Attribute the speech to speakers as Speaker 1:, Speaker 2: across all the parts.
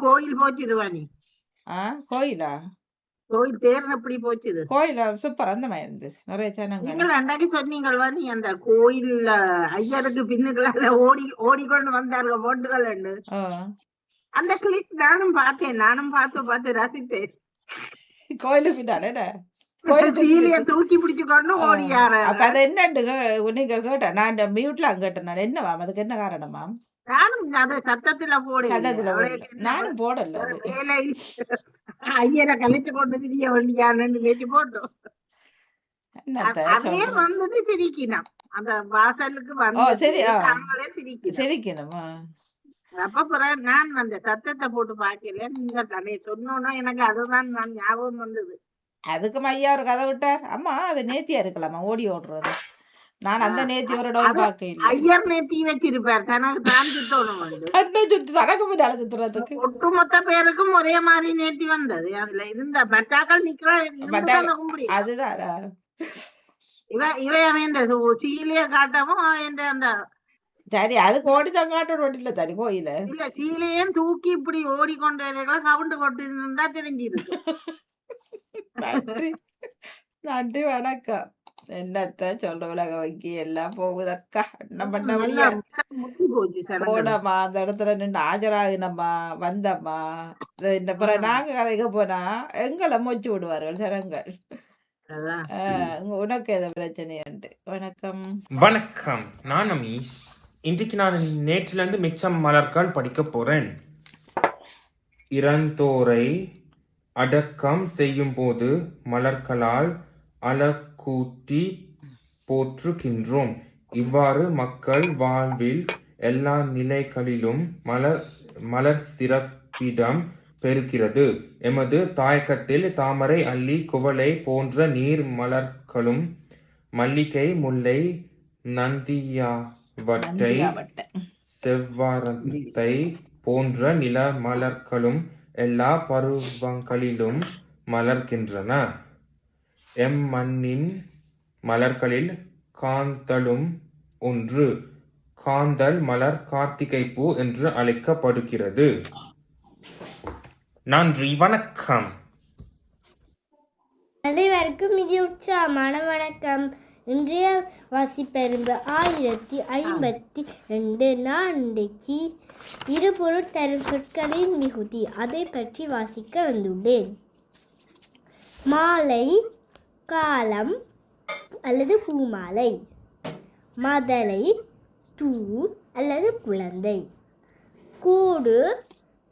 Speaker 1: கோயில் போச்சுது வாணி.
Speaker 2: கோயிலா?
Speaker 1: கோயில் தேர் எப்படி போச்சுது?
Speaker 2: கோயிலா சூப்பர். அந்த மாதிரி இருந்துச்சு. நிறைய ஜனங்க.
Speaker 1: நீங்கள் அன்றைக்கு சொன்னீங்கள் வாணி, அந்த கோயில்ல ஐயருக்கு பின்னுகளால ஓடிக்கொண்டு வந்தார்கள் போட்டுகள். அந்த கிளிப் நானும் பார்த்தேன். நானும் பார்த்து ரசித்தேன்.
Speaker 2: கோயிலுக்கு பின்னால
Speaker 1: சீலைய தூக்கி பிடிச்சு கொண்டு ஓடியாரு.
Speaker 2: அப்ப அதை என்னண்டு நீங்க கேட்ட? நான் மியூட்ல கேட்டேன். நான் என்னவா அதுக்கு என்ன காரணமா?
Speaker 1: நானும் அதை சத்தத்துல
Speaker 2: நானும் போடல.
Speaker 1: ஐயரை கழிச்சு கொண்டு திரிய வேண்டியான்னு பேச்சு போட்டோம். அதே வந்துட்டு சிரிக்கணும். அந்த வாசலுக்கு வந்து
Speaker 2: சிரிக்கணுமா?
Speaker 1: அப்ப நான் அந்த சத்தத்தை போட்டு பாக்கல. நீங்க தன்னை சொன்னோன்னா எனக்கு அதுதான் நான் ஞாபகம் வந்தது.
Speaker 2: அதுக்கும் ஐயா ஒரு கதை விட்டார். அம்மா அது நேத்தியா இருக்கலாமா ஓடி ஓடுறது? நான் அந்த நேத்தி ஒரு டவுன் பார்க்க
Speaker 1: ஐயர் நேத்தி வச்சிருப்பார். தனக்கு தான் சுத்தணும்
Speaker 2: தனக்கு பின்னால சுத்துறதுக்கு
Speaker 1: ஒட்டுமொத்த பேருக்கும் ஒரே மாதிரி நேத்தி வந்தது. அதுல இருந்த பட்டாக்கள் நிக்கிற
Speaker 2: அதுதான்
Speaker 1: இவன் சீலைய காட்டவும் அந்த
Speaker 2: சரி அதுக்கு ஓடிதான் காட்டணும் இல்ல தனி கோயில
Speaker 1: இல்ல சீலையும் தூக்கி இப்படி ஓடிக்கொண்டு கவுண்டு கொண்டு இருந்தா தெரிஞ்சிருக்கு.
Speaker 2: நன்றி வணக்கம். என்னத்த சொல்ற உலக வங்கி எல்லாம் போகுதக்கா. என்ன பண்ண முடியாது. போனம்மா அந்த இடத்துல நின்று ஆஜராகினம்மா வந்தம்மா. இந்த பிறகு நாங்க கதைக்க போனா எங்களை மூச்சு விடுவார்கள் ஜனங்கள். உனக்கு எது பிரச்சனை உண்டு? வணக்கம்.
Speaker 3: வணக்கம், நான் அமீஷ். இன்றைக்கு நான் நேற்றில இருந்து மிச்சம் மலர்கள் படிக்க போறேன். இறந்தோரை அடக்கம் செய்யும் போது மலர்களால் அலக்கூட்டி போற்றுகின்றோம். இவ்வாறு மக்கள் வாழ்வில் எல்லா நிலைகளிலும் மலர் சிறப்பிடம் பெறுகிறது. எமது தாயகத்தில் தாமரை, அல்லி, குவளை போன்ற நீர் மலர்களும் மல்லிகை, முல்லை, நந்தியாவட்டை, செவ்வாரத்தை போன்ற நில மலர்களும் எல்லா பருவங்களிலும் மலர்கின்றன. மண்ணின் மலர்களில் காந்தலும் ஒன்று. காந்தல் மலர் கார்த்திகை பூ என்று அழைக்கப்படுகிறது. நன்றி, வணக்கம்.
Speaker 4: அனைவருக்கும் இது உற்சாகமான வணக்கம். இன்றைய வாசிப்பெரும்பு 1052. நான் இன்றைக்கு இரு பொருள் தரும் சொற்களின் மிகுதி அதை பற்றி வாசிக்க வந்துள்ளேன். மாலை, காலம் அல்லது பூமாலை. மதலை, தூண் அல்லது குழந்தை. கூடு,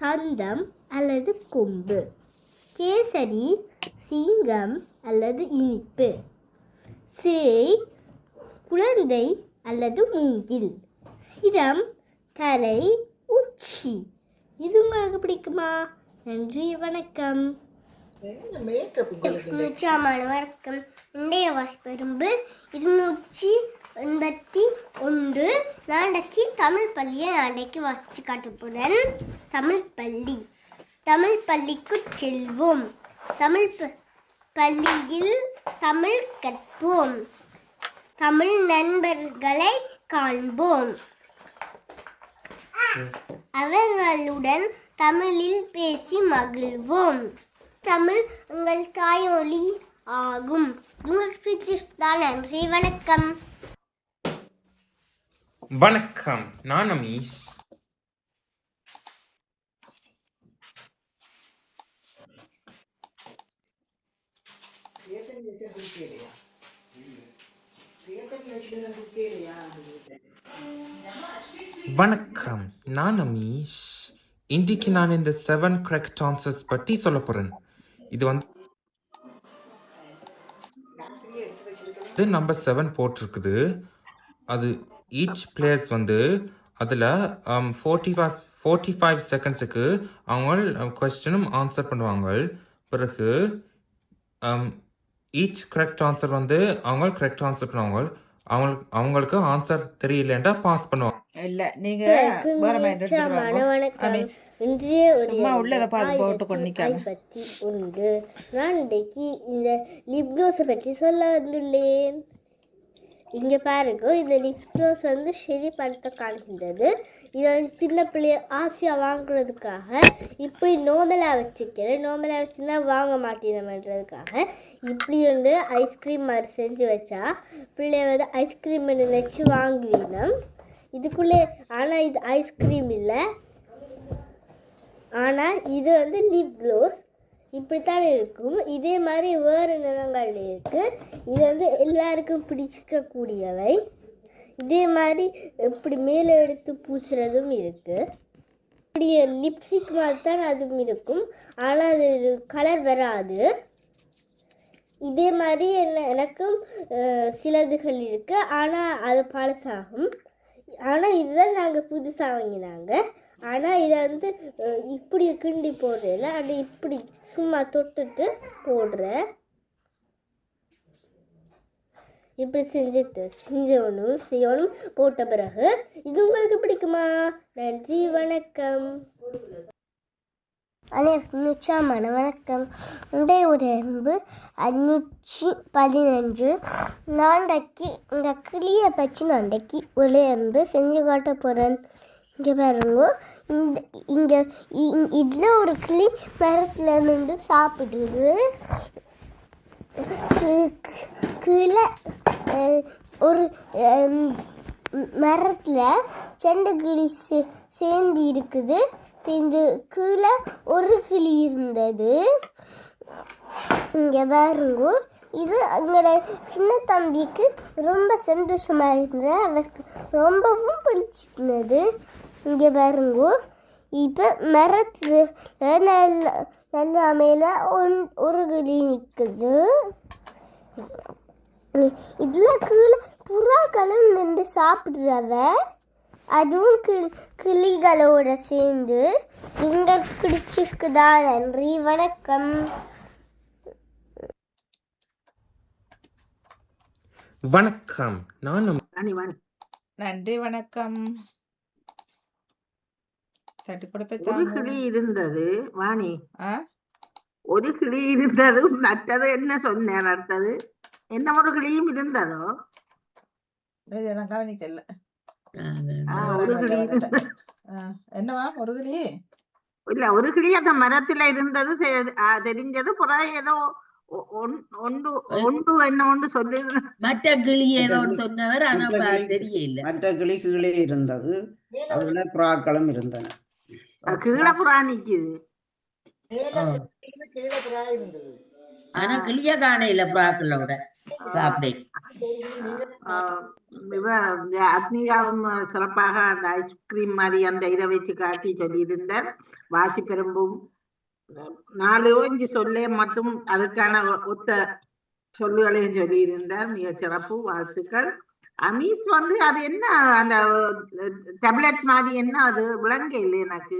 Speaker 4: தந்தம் அல்லது கொம்பு. கேசரி, சிங்கம் அல்லது இனிப்பு. சேய், குழந்தை அல்லது மூங்கில். சிரம், தலை, உச்சி. இது உங்களுக்கு பிடிக்குமா? நன்றி, வணக்கம். வணக்கம். இன்றைய வாசிப்பெரும்பு 281. நாளைக்கு தமிழ் பள்ளியை நாளைக்கு வாசிச்சு காட்ட போறேன். தமிழ் பள்ளி. தமிழ் பள்ளிக்கு செல்வோம். தமிழ் பள்ளியில் தமிழ் கற்போம். தமிழ் நண்பர்களை காண்போம். அவர்களுடன் தமிழில் பேசி மகிழ்வோம். தமிழ் உங்கள் தாய்மொழி ஆகும். நன்றி, வணக்கம்.
Speaker 3: வணக்கம், நான் அமீஷ். வணக்கம், நான் அமீஷ். இன்றைக்கு நான் இந்த 7 correct answers பற்றி சொல்ல போறேன். இது நம்பர் 7 போட்டிருக்குது. அது ஈச் பிளேயர்ஸ் அதில் 45 செகண்ட்ஸுக்கு அவங்க கொஸ்டினும் ஆன்சர் பண்ணுவாங்க. பிறகு ஈச் கரெக்ட் ஆன்சர் அவங்க கரெக்ட் ஆன்சர் பண்ணுவாங்க. அவங்களுக்கு ஆன்சர் தெரியலன்றா பாஸ் பண்ணுவாங்க.
Speaker 2: இல்ல நீங்க வேற மாதிரி உள்ளத பார்த்து போட்டு கொண்டிருக்காங்க.
Speaker 4: நான் இன்றைக்கு இந்த லிப்னோஸை பற்றி சொல்ல வந்துள்ளேன். இங்கே பாருங்க, இந்த லிப் க்ளோஸ் வந்து சரி படத்தை காண்கின்றது. இதை வந்து சின்ன பிள்ளைய ஆசையாக வாங்குறதுக்காக இப்படி நோமலாக வச்சுக்கிறேன். நோமலாக வச்சுருந்தா வாங்க மாட்டேனன்றதுக்காக இப்படி வந்து ஐஸ்கிரீம் மாதிரி செஞ்சு வச்சா பிள்ளைய வந்து ஐஸ்கிரீம் நினைச்சு வாங்குவீனம். இதுக்குள்ளே ஆனால் இது ஐஸ்கிரீம் இல்லை, ஆனால் இது வந்து லிப் க்ளோஸ். இப்படித்தான் இருக்கும். இதே மாதிரி வேறு நிறங்கள் இருக்குது. இது வந்து எல்லாருக்கும் பிடிக்கக்கூடியவை. இதே மாதிரி இப்படி மேலே எடுத்து பூசுறதும் இருக்குது. இப்படி லிப்ஸ்டிக் மாதிரி தான் அதுவும் இருக்கும், ஆனால் அது கலர் வராது. இதே மாதிரி எனக்கும் சிலதுகள் இருக்குது, ஆனால் அது பழசாகும். ஆனால் இதுதான் நாங்கள் புதுசாக வாங்கினாங்க. ஆனால் இதை வந்து இப்படி கிண்டி போடுறதில்ல, ஆனால் இப்படி சும்மா தொட்டுட்டு போடுறேன். இப்படி செய்யணும் போட்ட பிறகு. இது உங்களுக்கு பிடிக்குமா? நன்றி, வணக்கம். அனைவருக்கும் வணக்கம். இன்றைய உடம்பு 511. நான்டைக்கு இந்த கிளியை பற்றி நான்டைக்கு உடம்பு செஞ்சு காட்ட போகிறேன். இங்கே பாருங்க, இங்கே இதில் ஒரு கிளி மரத்தில் நின்று சாப்பிடுது. கீழே ஒரு மரத்தில் 2 கிளி சேர்ந்து இருக்குது. இந்த கீழே ஒரு கிளி இருந்தது. இங்கே பாருங்க, இது எங்களோட சின்ன தம்பிக்கு ரொம்ப சந்தோஷமாக இருந்தது. அவருக்கு ரொம்பவும் பிடிச்சிருந்தது. இங்கே பாருங்க, இப்போ மரத்தில் நல்ல மேலே ஒரு கிளி நிற்குது. இதில் கீழே புறாக்களும் நின்று சாப்பிட்றவ, அதுவும் கிளிகளோட சேர்ந்து. உங்களுக்கு பிடிச்சிருக்குதா? நன்றி, வணக்கம்.
Speaker 3: வணக்கம், நான்
Speaker 2: நன்றி, வணக்கம். சட்டு
Speaker 1: ஒரு
Speaker 2: கொடுப்பேன்.
Speaker 1: கிளி இருந்தது வாணி,
Speaker 2: ஆ
Speaker 1: ஒரு கிளி இருந்தது. மற்றது என்ன சொன்னேன்? அடுத்தது என்ன ஒரு கிளியும் இருந்ததோ?
Speaker 2: நான் கவனிக்கல.
Speaker 1: ஒரு கிளி இருந்தது.
Speaker 2: என்னவா ஒரு கிளி?
Speaker 1: இல்ல, ஒரு கிளி அந்த மரத்துல இருந்தது தெரிஞ்சது. புறா ஏதோ ஒன்று என்ன ஒன்று சொல்லி
Speaker 5: மற்ற கிளி ஏதோ சொன்னவர், ஆனா தெரியல.
Speaker 6: மற்ற கிளி கீழே இருந்தது, அதுல புறாக்களும் இருந்தன.
Speaker 1: கீழே புறா நிக்குது.
Speaker 5: ஆனா கிளிய காணையில புறாக்களோட சாப்பிட.
Speaker 1: அக்னியாவும் சிறப்பாக அந்த ஐஸ்கிரீம் மாதிரி அந்த இதை வச்சு காட்டி சொல்லியிருந்தார். வாசி பெரும்பும் 4-5 சொல்லே மட்டும் அதுக்கான ஒத்த சொல்லுகளையும் சொல்லியிருந்தார். மிக சிறப்பு, வாழ்த்துக்கள். அமீஸ் வந்து அது என்ன அந்த டேப்லெட் மாதிரி என்ன அது விளங்க இல்லை எனக்கு.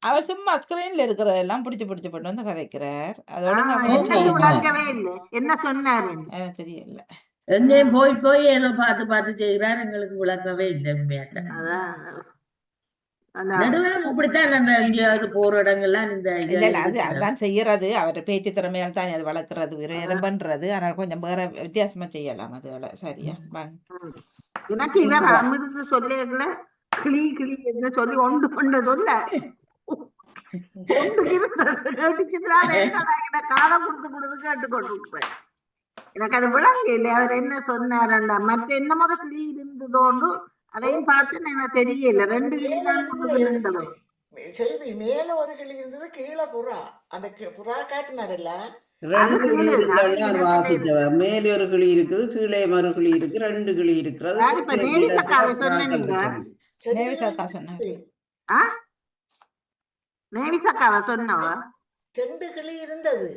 Speaker 2: அவர் சும்மா ஸ்கிரீன்ல இருக்கிறதெல்லாம் பிடிச்சு போட்டு வந்து கதைக்கிறார். அதோட
Speaker 1: விளங்கவே இல்லை. என்ன சொன்னாரு
Speaker 2: எனக்கு தெரியல.
Speaker 5: எங்கேயும் போய் ஏதோ பார்த்து செய்கிறார். எங்களுக்கு விளக்கவே இல்லை. நடுவரும் இப்படித்தான் அந்த எங்கேயாவது போற இடங்கள்லாம்
Speaker 2: அதான் செய்யறது. அவர் பேச்சு திறமையால் தான் அது வளர்க்கறது, விரும்புறது. ஆனால் கொஞ்சம் வேற வித்தியாசமா செய்யலாம். அதுல சரியா?
Speaker 1: எனக்கு இவர் அமிர்த சொல்ல கிளி கிளி என்ன சொல்லி ஒன்று கொண்டு சொல்ல காலம் கொடுத்து கேட்டுக்கொண்டு எனக்கு அது விளங்க இல்லை. அவர் என்ன சொன்னாரண்டா, மற்ற என்ன முறை கிளி இருந்ததோண்டு அதையும் பார்த்து எனக்கு தெரியல. 2 கிளி தான் இருந்தது.
Speaker 7: செல்வி, மேல ஒரு கிளி இருந்தது, கீழே புறா. அந்த புறா காட்டினார்ல,
Speaker 6: 2 கிளி இருந்தாலும் வாசிச்சவர். மேலே ஒரு கிளி இருக்குது, கீழே மறு கிளி இருக்கு, 2 கிளி இருக்கிறது.
Speaker 1: நேவிசக்காவை சொன்னீங்க. நேவிசக்காவை சொன்னவ
Speaker 7: 2 கிளி இருந்தது.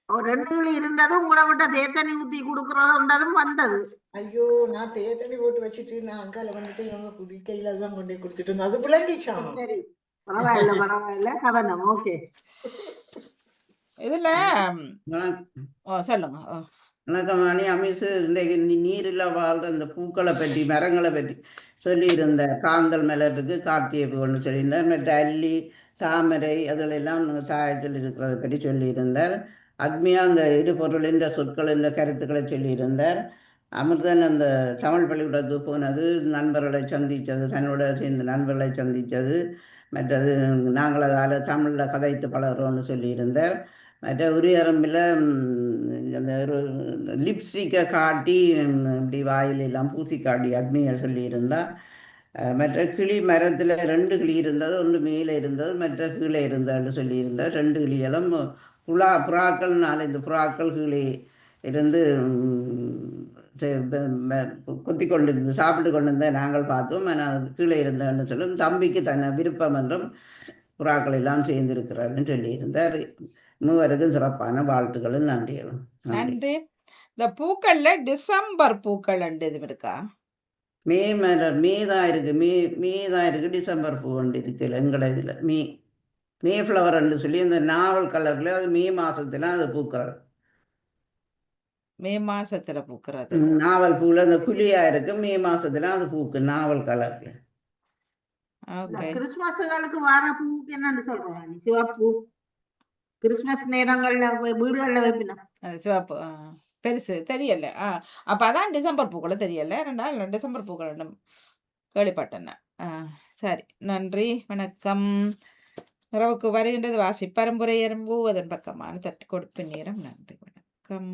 Speaker 1: 2 கிளி இருந்ததும் உங்களை விட்ட தேத்தனி ஊத்தி குடுக்கறதும் வந்தது.
Speaker 7: ஐயோ, நான் தேத்தனி போட்டு வச்சுட்டு நான் அங்கால வந்துட்டு இவங்க குடிக்கையில தான் கொண்டே குடிச்சிட்டு இருந்தேன். அது விளங்கிச்சான்.
Speaker 1: சரி, பரவாயில்ல கவனம். ஓகே,
Speaker 2: இதுல சொல்லுங்க.
Speaker 6: வணக்கம் மணி. அமிசு இன்றைக்கு நீரில் வாழ்ற இந்த பூக்களை பற்றி, மரங்களை பற்றி சொல்லியிருந்த. காந்தல் மலருக்கு கார்த்திகை பூன்னு சொல்லியிருந்தார். மற்ற அல்லி, தாமரை அதிலெல்லாம் தாயத்தில் இருக்கிறத பற்றி சொல்லியிருந்தார். அத்மியா அந்த இரு பொருளின் சொற்கள் இந்த கருத்துக்களை சொல்லியிருந்தார். அமிர்தன் அந்த தமிழ் பள்ளிக்கூடத்துக்கு போனது, நண்பர்களை சந்தித்தது, தன்னோட சேர்ந்து நண்பர்களை சந்தித்தது, மற்றது நாங்கள் அதால் தமிழில் கதைத்து பழகிறோன்னு சொல்லியிருந்தார். மற்ற உரியரம்பில் அந்த ஒரு லிப்ஸ்டிக்கை காட்டி இப்படி வாயிலெல்லாம் பூசி காட்டி அக்னியை சொல்லியிருந்தா. மற்ற கிளி மரத்தில் 2 கிளி இருந்தது, ஒன்று மேலே இருந்தது, மற்ற கீழே இருந்ததுன்னு சொல்லியிருந்தார். 2 கிளிகளும் புறாக்கள் 4 புறாக்கள் கீழே இருந்து கொத்தி கொண்டிருந்து சாப்பிட்டு கொண்டிருந்த நாங்கள் பார்த்தோம். ஆனால் கீழே இருந்தேன்னு சொல்லும். தம்பிக்கு தன்னை விருப்பம் என்றும் புறாக்கள் எல்லாம் சேர்ந்திருக்கிறாருன்னு சொல்லியிருந்தார். மூவருக்கும் சிறப்பான வாழ்த்துக்களும் நன்றிகளும்.
Speaker 2: நன்றி. இந்த பூக்கள்ல டிசம்பர் பூக்கள் இது இருக்கா?
Speaker 6: மே தான் இருக்கு. மே தான் இருக்கு. டிசம்பர் பூ ஒன்று இருக்குல்ல எங்கட இதில் மே ஃப்ளவர்ன்னு சொல்லி இந்த நாவல் கலர்ல அது மே மாசத்துல அது பூக்கிறது.
Speaker 2: மே மாசத்துல பூக்கிறது.
Speaker 6: நாவல் பூல அந்த குழியா இருக்கு. மே மாசத்துல அது பூக்கு நாவல் கலர்ல.
Speaker 2: ஓகே.
Speaker 1: கிறிஸ்துமஸ்களுக்கு வார பூவுக்கு என்னன்னு சொல்றேன்? சிவப்பு கிறிஸ்துமஸ் நேரங்கள்ல வீடுகள்ல வைப்பினா
Speaker 2: சிவப்பு பெருசு தெரியல. அப்ப அதான் டிசம்பர் பூக்களை தெரியல. 2 நாள் டிசம்பர் பூக்கள் கேள்விப்பட்டேன். சரி, நன்றி, வணக்கம். இரவுக்கு வருகின்றது வாசி பரம்பரை எறும்பு அதன் பக்கமான தட்டு கொடுப்பு நேரம். நன்றி, வணக்கம்.